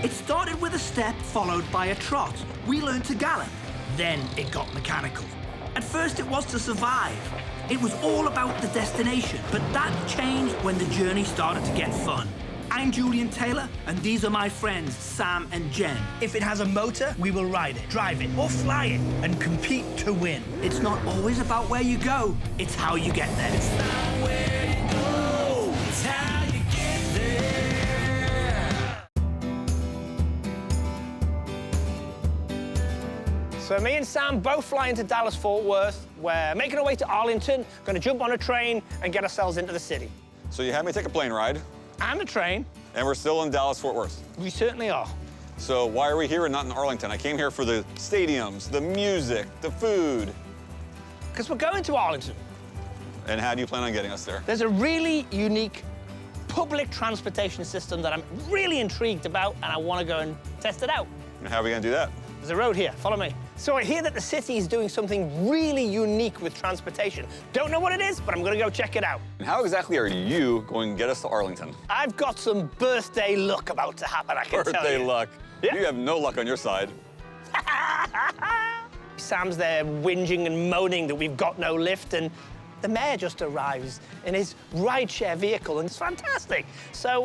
It started with a step followed by a trot. We learned to gallop. Then it got mechanical. At first it was to survive. It was all about the destination, but that changed when the journey started to get fun. I'm Julian Taylor, and these are my friends, Sam and Jen. If it has a motor, we will ride it, drive it, or fly it, and compete to win. It's not always about where you go, it's how you get there. It's not where you go, it's how you get there. So me and Sam both fly into Dallas-Fort Worth. We're making our way to Arlington, gonna jump on a train and get ourselves into the city. So you had me take a plane ride. And a train. And we're still in Dallas-Fort Worth. We certainly are. So why are we here and not in Arlington? I came here for the stadiums, the music, the food. Because we're going to Arlington. And how do you plan on getting us there? There's a really unique public transportation system that I'm really intrigued about, and I want to go and test it out. And how are we going to do that? There's a road here. Follow me. So I hear that the city is doing something really unique with transportation. Don't know what it is, but I'm going to go check it out. And how exactly are you going to get us to Arlington? I've got some birthday luck about to happen, I can tell you. Birthday luck? Yeah. You have no luck on your side. Sam's there whinging and moaning that we've got no lift, and the mayor just arrives in his rideshare vehicle, and it's fantastic. So,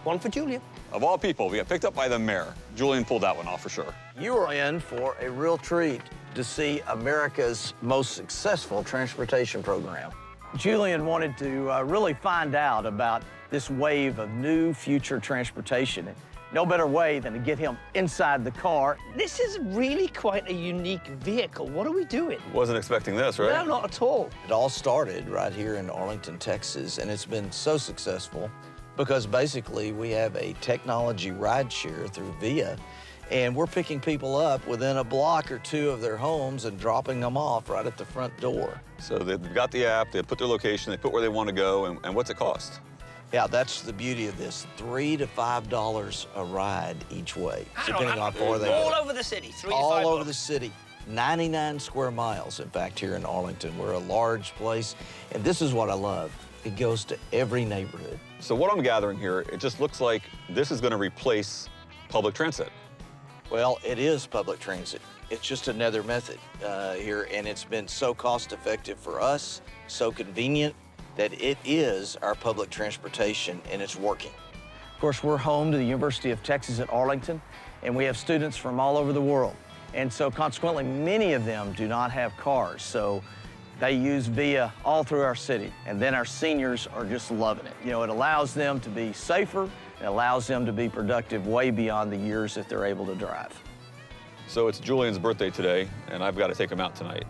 one for Julian. Of all people, we got picked up by the mayor. Julian pulled that one off for sure. You are in for a real treat to see America's most successful transportation program. Julian wanted to really find out about this wave of new future transportation. No better way than to get him inside the car. This is really quite a unique vehicle. What are we doing? Wasn't expecting this, right? No, not at all. It all started right here in Arlington, Texas, and it's been so successful because basically we have a technology rideshare through Via, and we're picking people up within a block or two of their homes and dropping them off right at the front door. So they've got the app, they put their location, they put where they want to go, and what's it cost? Yeah, that's the beauty of this. $3 to $5 a ride each way, depending on where they all go. over the city, $3 to $5. All over the city. 99 square miles, in fact, here in Arlington. We're a large place, and this is what I love. It goes to every neighborhood. So what I'm gathering here, it just looks like this is going to replace public transit. Well, it is public transit. It's just another method here, and it's been so cost-effective for us, so convenient, that it is our public transportation, and it's working. Of course, we're home to the University of Texas at Arlington, and we have students from all over the world. And so, consequently, many of them do not have cars, so they use Via all through our city, and then our seniors are just loving it. You know, it allows them to be safer, it allows them to be productive way beyond the years that they're able to drive. So it's Julian's birthday today, and I've got to take him out tonight.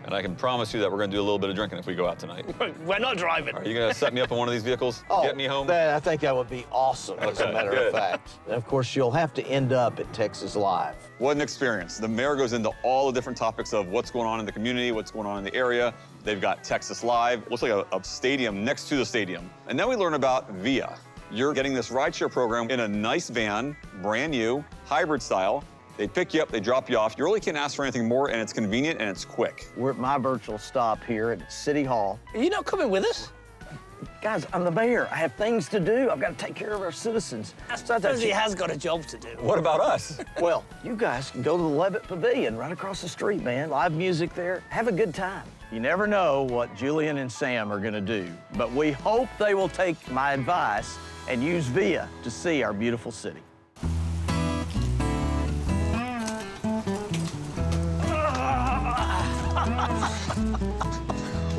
And I can promise you that we're going to do a little bit of drinking if we go out tonight. We're not driving. Are you going to set me up in one of these vehicles? Get me home? I think that would be awesome, as a matter of fact. And of course, you'll have to end up at Texas Live. What an experience. The mayor goes into all the different topics of what's going on in the community, what's going on in the area. They've got Texas Live. Looks like a stadium next to the stadium. And then we learn about Via. You're getting this rideshare program in a nice van, brand new, hybrid style. They pick you up, they drop you off. You really can't ask for anything more, and it's convenient and it's quick. We're at my virtual stop here at City Hall. Are you not coming with us? Guys, I'm the mayor. I have things to do. I've got to take care of our citizens. I suppose he has got a job to do. What about us? Well, you guys can go to the Levitt Pavilion right across the street, man. Live music there. Have a good time. You never know what Julian and Sam are going to do, but we hope they will take my advice and use Via to see our beautiful city.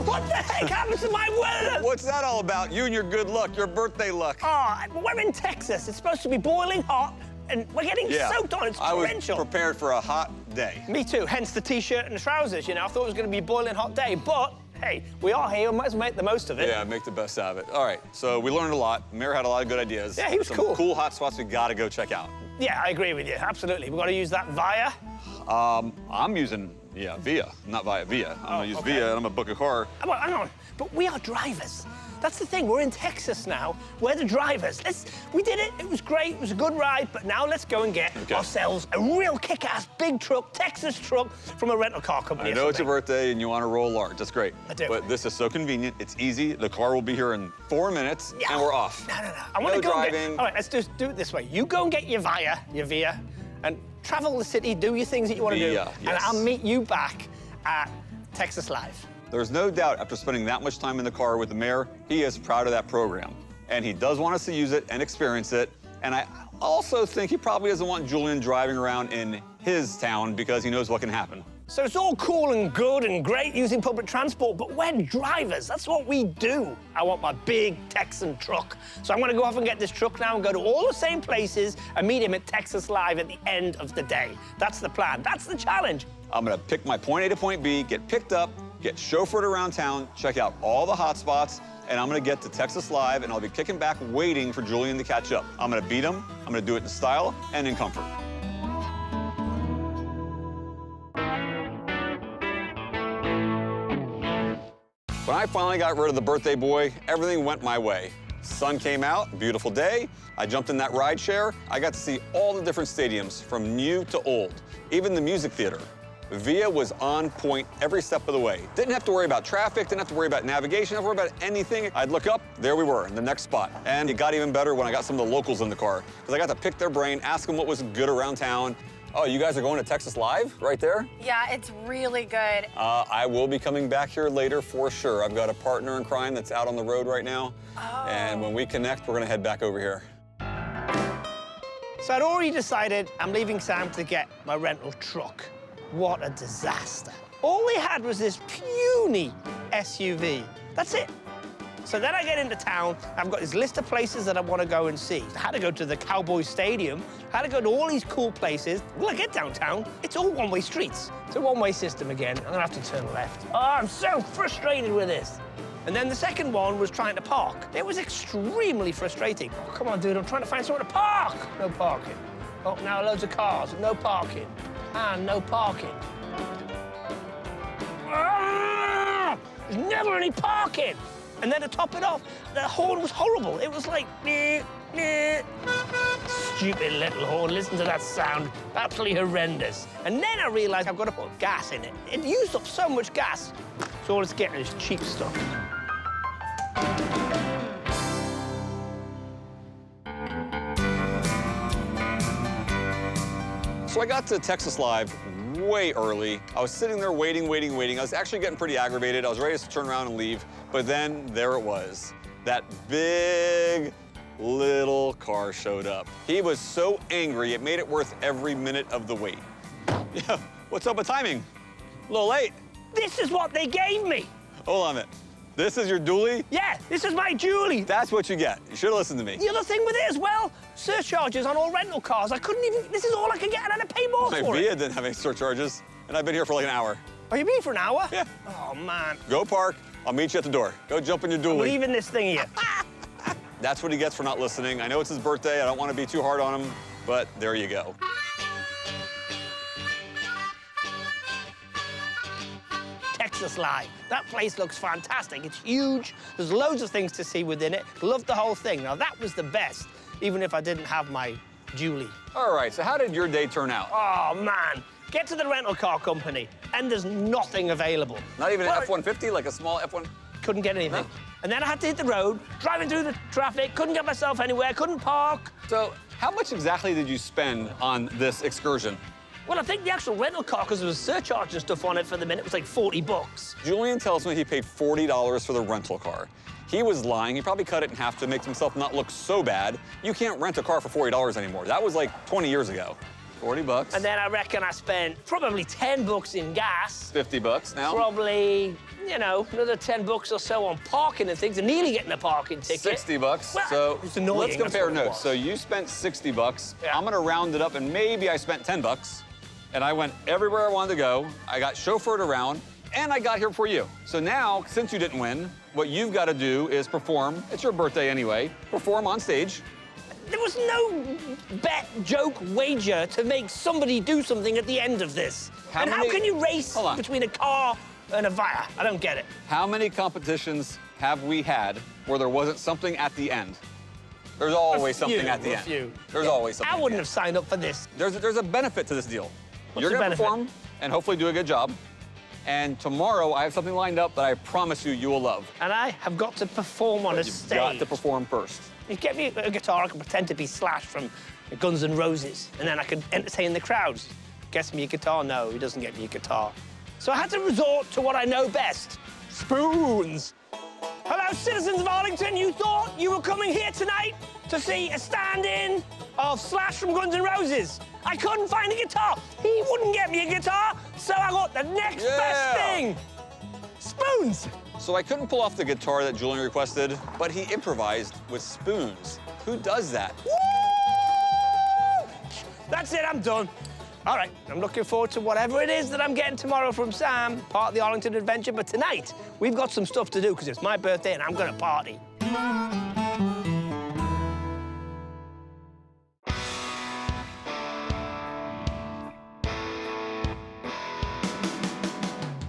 What the heck happened to my weather? What's that all about? You and your good luck, your birthday luck. Oh, we're in Texas. It's supposed to be boiling hot, and we're getting soaked on. It's torrential. I was prepared for a hot day. Me too, hence the T-shirt and the trousers, you know. I thought it was going to be a boiling hot day, but hey, we are here. We might as well make the most of it. Yeah, make the best out of it. All right, so we learned a lot. Mayor had a lot of good ideas. Yeah, he was Some cool. Cool hot spots we got to go check out. Yeah, I agree with you. Absolutely. We've got to use that Via. I'm using, Via, not Via. I'm going to use Via, and I'm going to book a car. Well, hang on. But we are drivers. That's the thing, we're in Texas now. We're the drivers. We did it, it was great, it was a good ride, but now let's go and get ourselves a real kick-ass big truck, Texas truck, from a rental car company. I know it's your birthday and you want to roll large. That's great. I do. But this is so convenient. It's easy. The car will be here in 4 minutes, and we're off. No. I want to go driving. All right, let's just do it this way. You go and get your Via, and travel the city, do your things that you want to do, and I'll meet you back at Texas Live. There's no doubt after spending that much time in the car with the mayor, he is proud of that program. And he does want us to use it and experience it. And I also think he probably doesn't want Julian driving around in his town because he knows what can happen. So it's all cool and good and great using public transport, but we're drivers. That's what we do. I want my big Texan truck. So I'm gonna go off and get this truck now and go to all the same places and meet him at Texas Live at the end of the day. That's the plan. That's the challenge. I'm gonna pick my point A to point B, get picked up, get chauffeured around town, check out all the hot spots, and I'm gonna get to Texas Live, and I'll be kicking back waiting for Julian to catch up. I'm gonna beat him, I'm gonna do it in style and in comfort. When I finally got rid of the birthday boy, everything went my way. Sun came out, beautiful day. I jumped in that ride share. I got to see all the different stadiums from new to old, even the music theater. Via was on point every step of the way. Didn't have to worry about traffic, didn't have to worry about navigation, didn't have to worry about anything. I'd look up, there we were, in the next spot. And it got even better when I got some of the locals in the car, because I got to pick their brain, ask them what was good around town. Oh, you guys are going to Texas Live right there? Yeah, it's really good. I will be coming back here later for sure. I've got a partner in crime that's out on the road right now. Oh. And when we connect, we're gonna head back over here. So I'd already decided I'm leaving Sam to get my rental truck. What a disaster. All we had was this puny SUV. That's it. So then I get into town, I've got this list of places that I want to go and see. I had to go to the Cowboy Stadium, I had to go to all these cool places. Well, I get downtown, it's all one-way streets. It's a one-way system again. I'm gonna have to turn left. Oh, I'm so frustrated with this. And then the second one was trying to park. It was extremely frustrating. Oh, come on, dude, I'm trying to find somewhere to park. No parking. Oh, now loads of cars, no parking. And no parking. Ah! There's never any parking. And then to top it off, the horn was horrible. It was like, meh, meh. Stupid little horn. Listen to that sound. Absolutely horrendous. And then I realized I've got to put gas in it. It used up so much gas. So all it's getting is cheap stuff. So I got to Texas Live way early. I was sitting there waiting. I was actually getting pretty aggravated. I was ready to turn around and leave, but then there it was. That big little car showed up. He was so angry, it made it worth every minute of the wait. Yeah, what's up with timing? A little late. This is what they gave me. Hold on a minute. This is your dually? Yeah, this is my Julie. That's what you get. You should have listened to me. The other thing with it as well, surcharges on all rental cars. I couldn't even, this is all I could get, and I had to pay more My for Via it. didn't have any surcharges, and I've been here for like an hour. Oh, you been for an hour? Yeah. Oh, man. Go park. I'll meet you at the door. Go jump in your I'm dually. leaving this thing here. That's what he gets for not listening. I know it's his birthday. I don't want to be too hard on him, but there you go. Texas Live. That place looks fantastic. It's huge. There's loads of things to see within it. Loved the whole thing. Now, that was the best, even if I didn't have my Julie. All right, so how did your day turn out? Oh, man. Get to the rental car company, and there's nothing available. Not even an Well, F-150, like a small F-1? Couldn't get anything. No? And then I had to hit the road, driving through the traffic, couldn't get myself anywhere, couldn't park. So how much exactly did you spend on this excursion? Well, I think the actual rental car, because there was surcharge and stuff on it for the minute, was like 40 bucks. Julian tells me he paid $40 for the rental car. He was lying. He probably cut it in half to make himself not look so bad. You can't rent a car for $40 anymore. That was like 20 years ago. 40 bucks. And then I reckon I spent probably 10 bucks in gas. 50 bucks now. Probably, you know, another 10 bucks or so on parking and things, and nearly getting a parking ticket. 60 bucks. Well, so it's annoying, let's that's compare what it notes. was. So you spent 60 bucks. Yeah. I'm gonna round it up, and maybe I spent 10 bucks. And I went everywhere I wanted to go. I got chauffeured around, and I got here before you. So now, since you didn't win, what you've got to do is perform. It's your birthday anyway. Perform on stage. There was no bet, joke, wager to make somebody do something at the end of this. How How many- can you race Hold on. between a car and a Via? I don't get it. How many competitions have we had where there wasn't something at the end? There's always something at the end. There's always something. I wouldn't have signed up for this. There's a benefit to this deal. You're the gonna benefit? perform and hopefully do a good job. And tomorrow I have something lined up that I promise you will love. And I have got to perform on a You've stage. got to perform first. You get me a guitar, I can pretend to be Slash from Guns N' Roses, and then I could entertain the crowds. Gets me a guitar? No, he doesn't get me a guitar. So I had to resort to what I know best, spoons. Hello, citizens of Arlington. You thought you were coming here tonight to see a stand-in of Slash from Guns N' Roses. I couldn't find a guitar. He wouldn't get me a guitar, so I got the next best thing. Spoons. So I couldn't pull off the guitar that Julian requested, but he improvised with spoons. Who does that? Woo! That's it, I'm done. All right, I'm looking forward to whatever it is that I'm getting tomorrow from Sam, part of the Arlington adventure. But tonight, we've got some stuff to do because it's my birthday and I'm gonna party.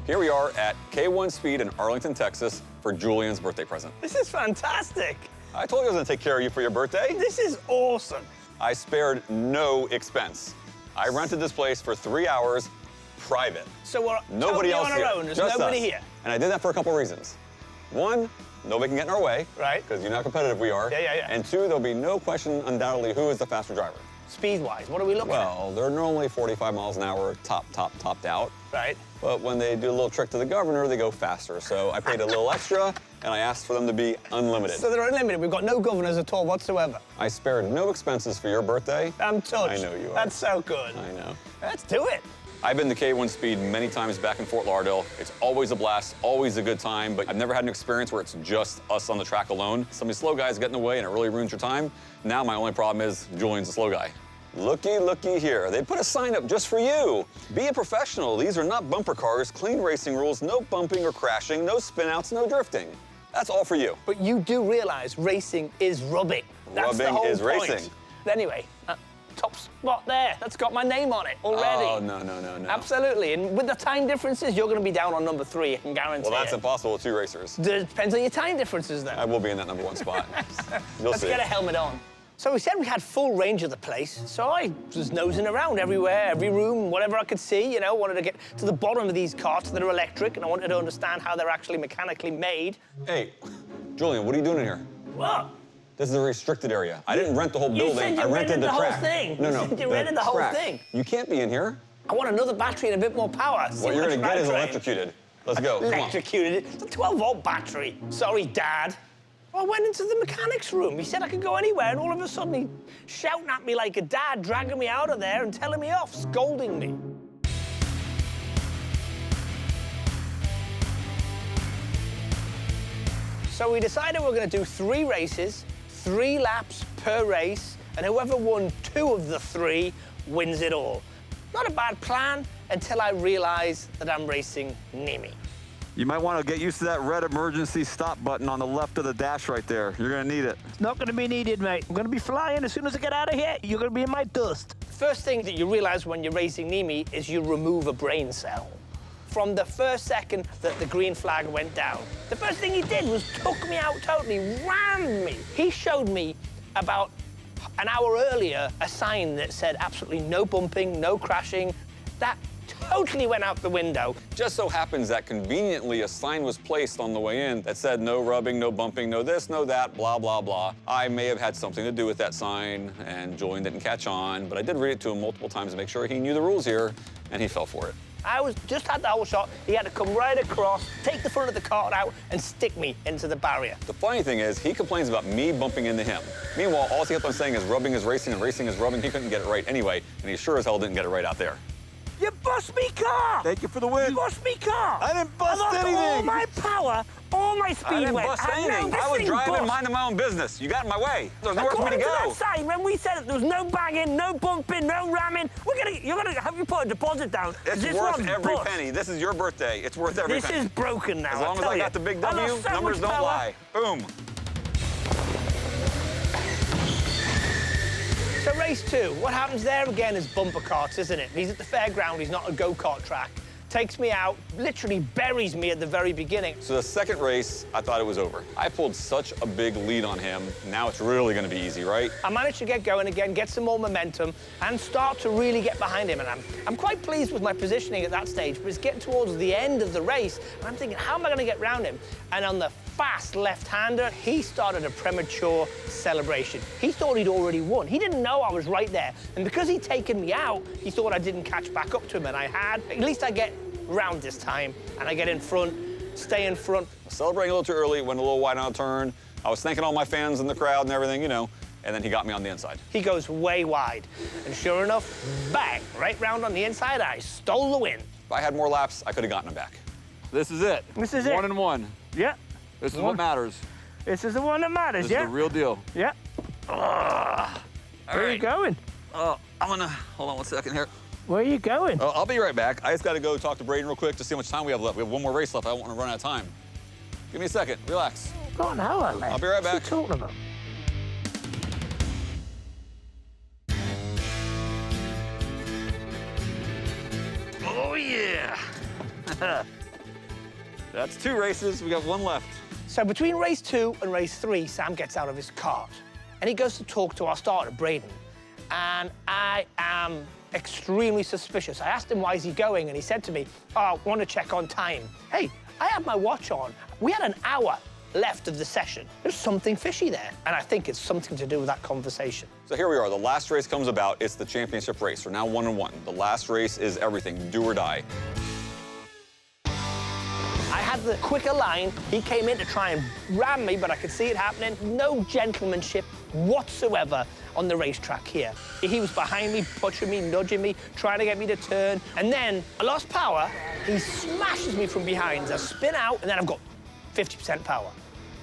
Here we are at K1 Speed in Arlington, Texas for Julian's birthday present. This is fantastic. I told you I was gonna take care of you for your birthday. This is awesome. I spared no expense. I rented this place for 3 hours, private. So we're Nobody totally else on our here. own. There's Just nobody us. here. And I did that for a couple reasons. One, nobody can get in our way. Right. Because you know how competitive we are. Yeah. And two, there'll be no question, undoubtedly, who is the faster driver. Speed-wise, what are we looking Well, they're normally 45 miles an hour, topped out. at? Right. But when they do a little trick to the governor, they go faster. So I paid a little extra, and I asked for them to be unlimited. So they're unlimited. We've got no governors at all whatsoever. I spared no expenses for your birthday. I'm touched. I know you are. That's so good. I know. Let's do it. I've been to K1 Speed many times back in Fort Lauderdale. It's always a blast, always a good time, but I've never had an experience where it's just us on the track alone. Some of these slow guys get in the way and it really ruins your time. Now my only problem is Julian's a slow guy. Looky here. They put a sign up just for you. Be a professional. These are not bumper cars, clean racing rules, no bumping or crashing, no spin-outs, no drifting. That's all for you. But you do realize racing is rubbing. That's the Rubbing whole is point. racing. Anyway, top spot there. That's got my name on it already. Oh, no. Absolutely. And with the time differences, you're going to be down on number 3, I can guarantee Well, that's it. impossible with 2 racers. Depends on your time differences, then. I will be in that number 1 spot. You'll Let's see. get a helmet on. So we said we had full range of the place, so I was nosing around everywhere, every room, whatever I could see, you know, wanted to get to the bottom of these carts that are electric, and I wanted to understand how they're actually mechanically made. Hey, Julian, what are you doing in here? What? This is a restricted area. I didn't rent the whole You building. said you I rented rented the whole track. thing. No, You said you rented the whole track. thing. You can't be in here. I want another battery and a bit more power. See What you're much gonna get is drivetrain. electrocuted. Let's go. Come on. Electrocuted. It's a 12-volt battery. Sorry, Dad. I went into the mechanics room. He said I could go anywhere, and all of a sudden he shouting at me like a dad, dragging me out of there and telling me off, scolding me. So we decided we're going to do 3 races, 3 laps per race, and whoever won 2 of the 3 wins it all. Not a bad plan until I realized that I'm racing Nimi. You might want to get used to that red emergency stop button on the left of the dash right there. You're going to need it. It's not going to be needed, mate. I'm going to be flying as soon as I get out of here. You're going to be in my dust. First thing that you realize when you're racing Nimi is you remove a brain cell. From the first second that the green flag went down, the first thing he did was took me out totally, rammed me. He showed me about an hour earlier a sign that said absolutely no bumping, no crashing. That totally went out the window. Just so happens that conveniently a sign was placed on the way in that said no rubbing, no bumping, no this, no that, blah, blah, blah. I may have had something to do with that sign, and Julian didn't catch on, but I did read it to him multiple times to make sure he knew the rules here, and he fell for it. Just had the whole shot. He had to come right across, take the front of the cart out, and stick me into the barrier. The funny thing is, he complains about me bumping into him. Meanwhile, all he kept on saying is rubbing is racing and racing is rubbing. He couldn't get it right anyway, and he sure as hell didn't get it right out there. You bust me car! Thank you for the win. You bust me car! I didn't bust I lost anything. all my power, all my speed I didn't went. bust And now anything. this I was thing driving, bust. minding my own business. You got in my way. There's nowhere for me to According to go. that sign, when we said it, there was no banging, no bumping, no ramming. You're gonna have you put a deposit down. It's this worth one's every bust. penny. This is your birthday. It's worth every This penny. is broken now. As long as tell I you. got the big I W, lost so numbers much don't power. lie. Boom. So race 2, what happens there again is bumper carts, isn't it? He's at the fairground, he's not a go-kart track. takes me out, literally buries me at the very beginning. So the second race, I thought it was over. I pulled such a big lead on him. Now it's really going to be easy, right? I managed to get going again, get some more momentum, and start to really get behind him. And I'm quite pleased with my positioning at that stage, but it's getting towards the end of the race, and I'm thinking, how am I going to get round him? And on the fast left-hander, he started a premature celebration. He thought he'd already won. He didn't know I was right there. And because he'd taken me out, he thought I didn't catch back up to him, and I had. At least I get round this time, and I get in front, stay in front. Celebrating a little too early, went a little wide on a turn. I was thanking all my fans in the crowd and everything, you know, and then he got me on the inside. He goes way wide, and sure enough, bang, right round on the inside, I stole the win. If I had more laps, I could have gotten him back. This is it. This is it. 1 and 1. Yeah. This is what matters. This is the one that matters, This yeah? is the real deal. Yeah. Where are you going? I'm gonna, hold on one second here. Where are you going? Oh, I'll be right back. I just gotta go talk to Braden real quick to see how much time we have left. We have one more race left. I don't wanna run out of time. Give me a second, relax. Got an hour left. I'll be right back. What are you talking about? Oh, yeah. That's 2 races. We got 1 left. So between race 2 and race 3, Sam gets out of his cart, and he goes to talk to our starter, Braden. And I am extremely suspicious. I asked him, why is he going? And he said to me, oh, I want to check on time. Hey, I had my watch on. We had an hour left of the session. There's something fishy there, and I think it's something to do with that conversation. So here we are. The last race comes about. It's the championship race. We're now 1 and 1. The last race is everything, do or die. I had the quicker line. He came in to try and ram me, but I could see it happening. No gentlemanship whatsoever on the racetrack here. He was behind me, pushing me, nudging me, trying to get me to turn. And then I lost power. He smashes me from behind. I spin out, and then I've got 50% power.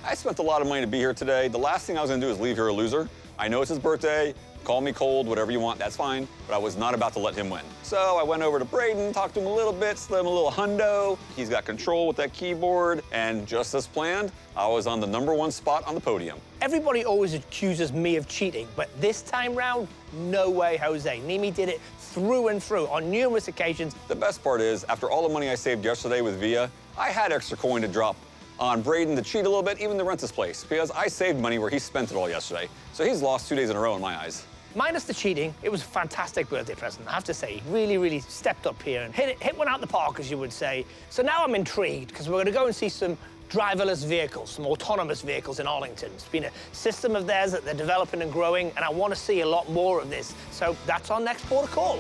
I spent a lot of money to be here today. The last thing I was gonna do is leave here a loser. I know it's his birthday. Call me cold, whatever you want, that's fine. But I was not about to let him win. So I went over to Braden, talked to him a little bit, slid him a little hundo. He's got control with that keyboard. And just as planned, I was on the #1 spot on the podium. Everybody always accuses me of cheating, but this time round, no way, Jose. Nimi did it through and through on numerous occasions. The best part is, after all the money I saved yesterday with Via, I had extra coin to drop on Braden to cheat a little bit, even to rent this place, because I saved money where he spent it all yesterday. So he's lost 2 days in a row in my eyes. Minus the cheating, it was a fantastic birthday present, I have to say. He really, really stepped up here and hit one out the park, as you would say. So now I'm intrigued, because we're going to go and see some driverless vehicles, some autonomous vehicles in Arlington. It's been a system of theirs that they're developing and growing, and I want to see a lot more of this. So that's our next port of call.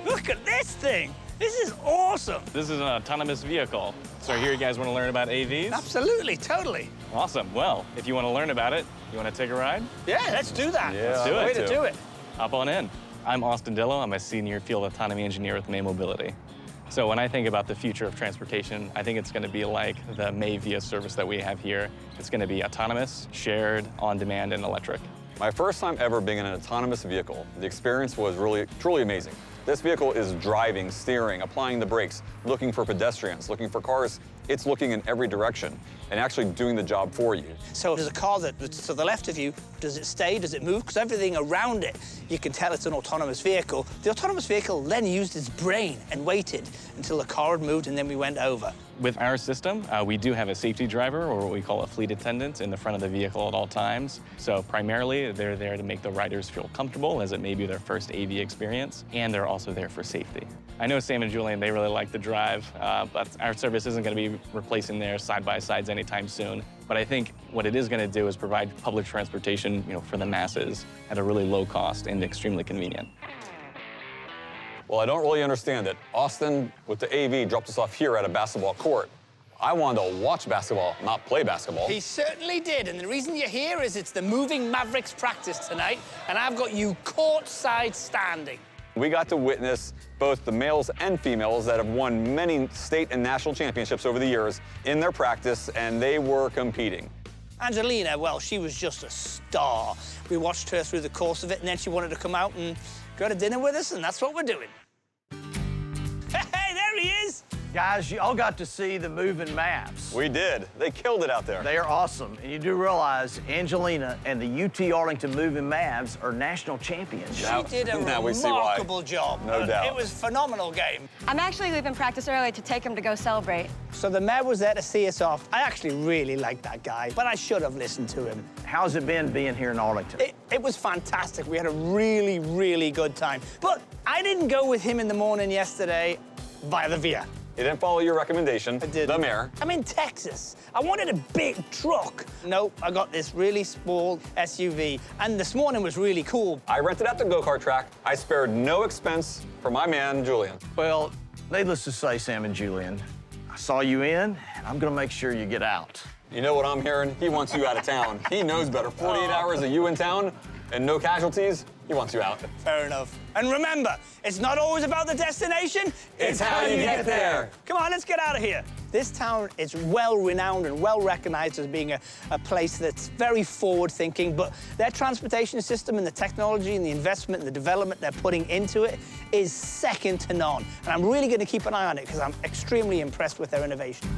Look at this thing! This is awesome! This is an autonomous vehicle. So here you guys want to learn about AVs? Absolutely, totally. Awesome. Well, if you want to learn about it, you want to take a ride? Yeah, let's do that. Yeah, let's do it. Way to do it. Hop on in. I'm Austin Dillo. I'm a senior field autonomy engineer with May Mobility. So when I think about the future of transportation, I think it's going to be like the May Via service that we have here. It's going to be autonomous, shared, on-demand, and electric. My first time ever being in an autonomous vehicle, the experience was really, truly amazing. This vehicle is driving, steering, applying the brakes, looking for pedestrians, looking for cars. It's looking in every direction and actually doing the job for you. So if there's a car that's to the left of you, does it stay? Does it move? Because everything around it, you can tell it's an autonomous vehicle. The autonomous vehicle then used its brain and waited until the car had moved, and then we went over. With our system, we do have a safety driver, or what we call a fleet attendant, in the front of the vehicle at all times. So primarily, they're there to make the riders feel comfortable, as it may be their first AV experience, and they're also there for safety. I know Sam and Julian, they really like the drive, but our service isn't going to be replacing their side-by-sides anytime soon. But I think what it is going to do is provide public transportation, for the masses at a really low cost and extremely convenient. Well, I don't really understand it. Austin, with the AV, dropped us off here at a basketball court. I wanted to watch basketball, not play basketball. He certainly did, and the reason you're here is it's the Moving Mavericks practice tonight, and I've got you courtside standing. We got to witness both the males and females that have won many state and national championships over the years in their practice, and they were competing. Angelina, well, she was just a star. We watched her through the course of it, and then she wanted to come out and go to dinner with us, and that's what we're doing. Hey, there he is! Guys, you all got to see the moving maps. We did. They killed it out there. They are awesome. And you do realize Angelina and the UT Arlington Moving Mavs are national champions. She did a Now we see why. remarkable job. No doubt. It was a phenomenal game. I'm actually leaving practice early to take him to go celebrate. So the mayor was there to see us off. I actually really liked that guy, but I should have listened to him. How's it been being here in Arlington? It was fantastic. We had a really, really good time. But I didn't go with him in the morning yesterday via the Via. You didn't follow your recommendation. I did. The mayor. I'm in Texas. I wanted a big truck. Nope, I got this really small SUV, and this morning was really cool. I rented out the go-kart track. I spared no expense for my man, Julian. Well, needless to say, Sam and Julian, I saw you in, and I'm gonna make sure you get out. You know what I'm hearing? He wants you out of town. He knows better. 48 hours of you in town and no casualties, he wants you out. Fair enough. And remember, it's not always about the destination, It's how you get there. Come on, let's get out of here. This town is well-renowned and well-recognized as being a place that's very forward-thinking, but their transportation system and the technology and the investment and the development they're putting into it is second to none. And I'm really gonna keep an eye on it because I'm extremely impressed with their innovation.